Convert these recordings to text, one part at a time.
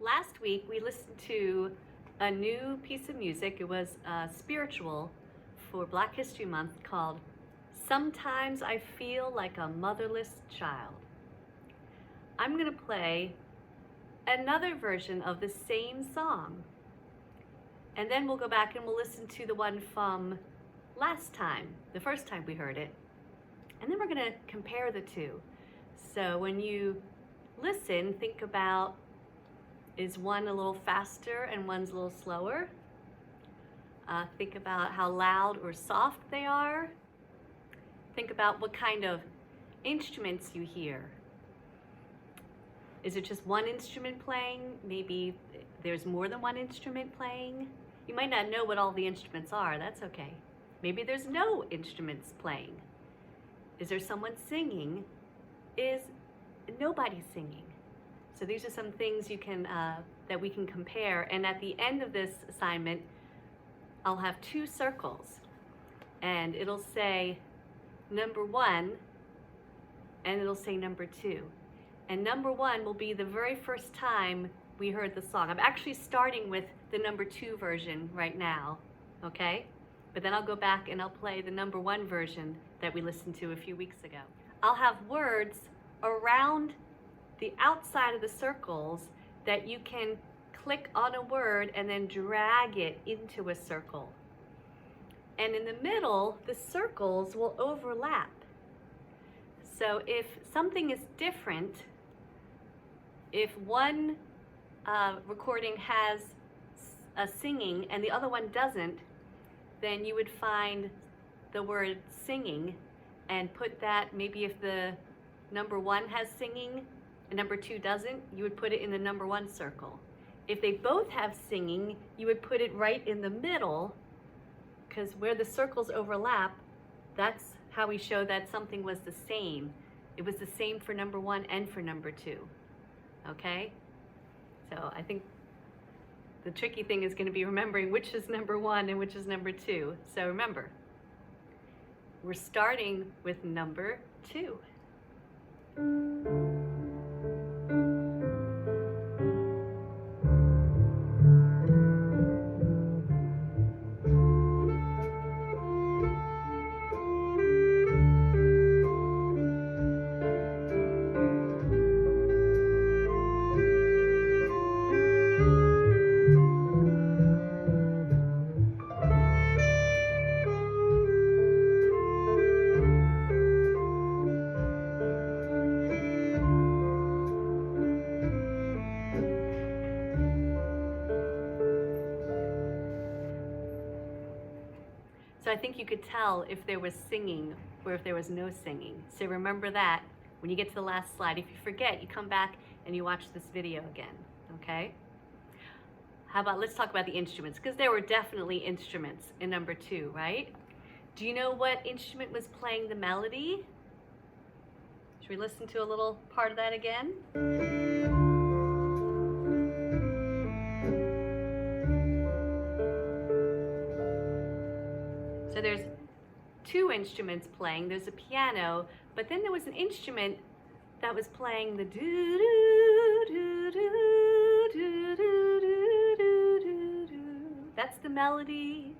Last week we listened to a new piece of music. It was spiritual for Black History Month called Sometimes I Feel Like a Motherless Child. I'm going to play another version of the same song, and then we'll go back and we'll listen to the one from last time, the first time we heard it, and then we're going to compare the two. So when you listen, think about, is one a little faster and one's a little slower? Think about how loud or soft they are. Think about what kind of instruments you hear. Is it just one instrument playing? Maybe there's more than one instrument playing. You might not know what all the instruments are. That's okay. Maybe there's no instruments playing. Is there someone singing? Is nobody singing? So these are some things you can that we can compare. And at the end of this assignment, I'll have two circles, and it'll say number 1, and it'll say number 2. And number 1 will be the very first time we heard the song. I'm actually starting with the number 2 version right now, okay? But then I'll go back and I'll play the number 1 version that we listened to a few weeks ago. I'll have words around the outside of the circles that you can click on a word and then drag it into a circle. And in the middle, the circles will overlap. So if something is different, if one recording has a singing and the other one doesn't, then you would find the word singing and put that, maybe if the number 1 has singing and number 2 doesn't, you would put it in the number 1 circle. If they both have singing, you would put it right in the middle, because where the circles overlap, that's how we show that something was the same. It was the same for number 1 and for number 2, okay? So I think the tricky thing is going to be remembering which is number 1 and which is number 2. So remember, we're starting with number 2. So I think you could tell if there was singing or if there was no singing. So remember that when you get to the last slide. If you forget, you come back and you watch this video again, okay? How about, let's talk about the instruments, because there were definitely instruments in number 2, right? Do you know what instrument was playing the melody? Should we listen to a little part of that again? So there's 2 instruments playing. There's a piano, but then there was an instrument that was playing the do-do-do-do-do-do-do-do-do. That's the melody.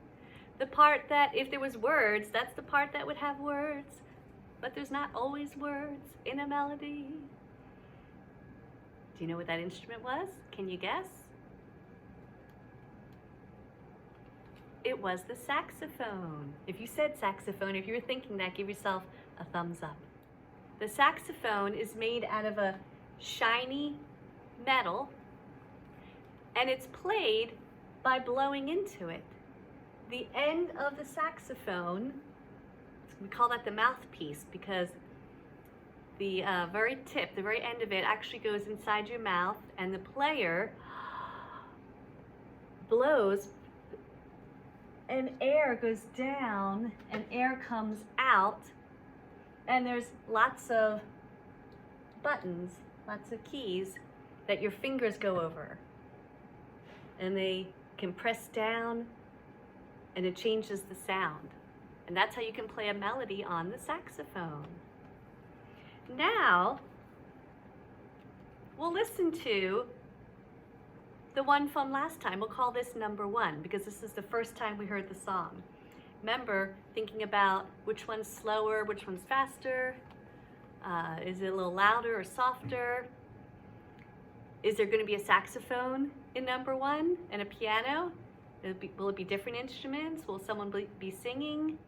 The part that, if there was words, that's the part that would have words. But there's not always words in a melody. Do you know what that instrument was? Can you guess? It was the saxophone. If you said saxophone, if you were thinking that, give yourself a thumbs up. The saxophone is made out of a shiny metal, and it's played by blowing into it. The end of the saxophone, we call that the mouthpiece, because the very tip, the very end of it actually goes inside your mouth, and the player blows, and air goes down and air comes out, and there's lots of buttons, lots of keys that your fingers go over, and they can press down and it changes the sound. And that's how you can play a melody on the saxophone. Now we'll listen to the one from last time. We'll call this number 1 because this is the first time we heard the song. Remember, thinking about which one's slower, which one's faster. Is it a little louder or softer? Is there going to be a saxophone in number 1 and a piano? Will it be different instruments? Will someone be singing?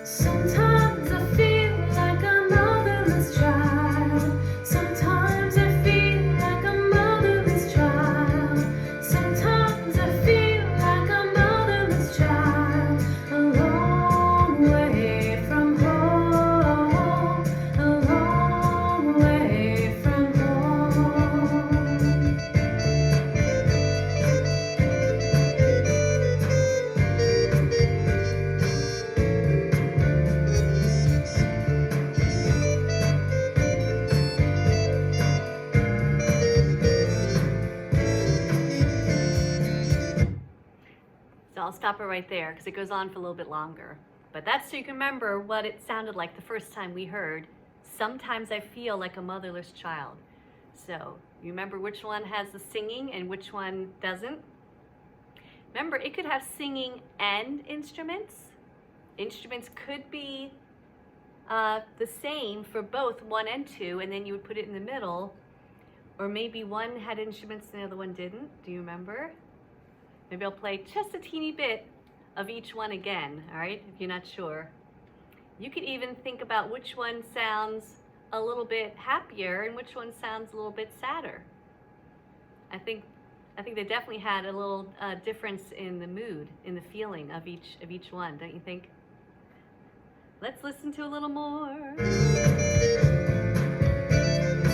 Sometimes I feel like a motherless child. Sometimes I feel like a motherless child. Sometimes I feel like a motherless child. A long way from home. A long way from home. So I'll stop it right there because it goes on for a little bit longer. But that's so you can remember what it sounded like the first time we heard, "Sometimes I feel like a motherless child." So you remember which one has the singing and which one doesn't? Remember, it could have singing and instruments. Instruments could be the same for both 1 and 2, and then you would put it in the middle. Or maybe one had instruments and the other one didn't. Do you remember? Maybe I'll play just a teeny bit of each one again, all right, if you're not sure. You could even think about which one sounds a little bit happier and which one sounds a little bit sadder. I think they definitely had a little difference in the mood, in the feeling of each one, don't you think? Let's listen to a little more. This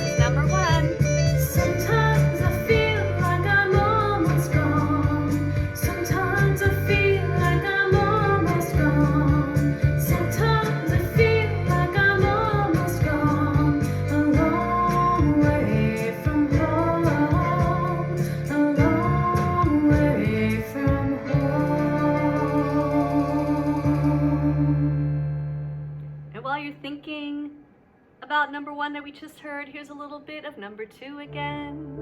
is number 1. Sometimes I feel like I'm almost gone. Sometimes I feel like I'm almost gone. Sometimes I feel like I'm almost gone. A long way from home. A long way from home. And while you're thinking about number 1 that we just heard, here's a little bit of number 2 again.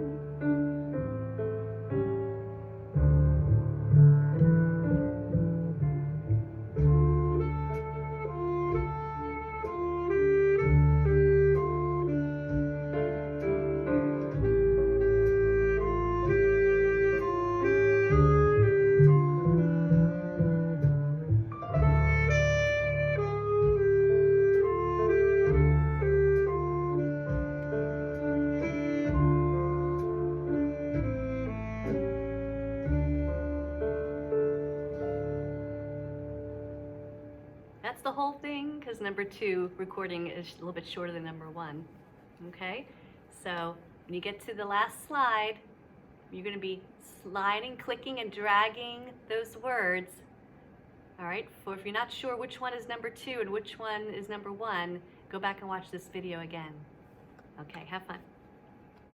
That's the whole thing, because number 2 recording is a little bit shorter than number 1. Okay, so when you get to the last slide, you're going to be sliding, clicking, and dragging those words. All right, so if you're not sure which one is number 2 and which one is number 1, go back and watch this video again. Okay, have fun.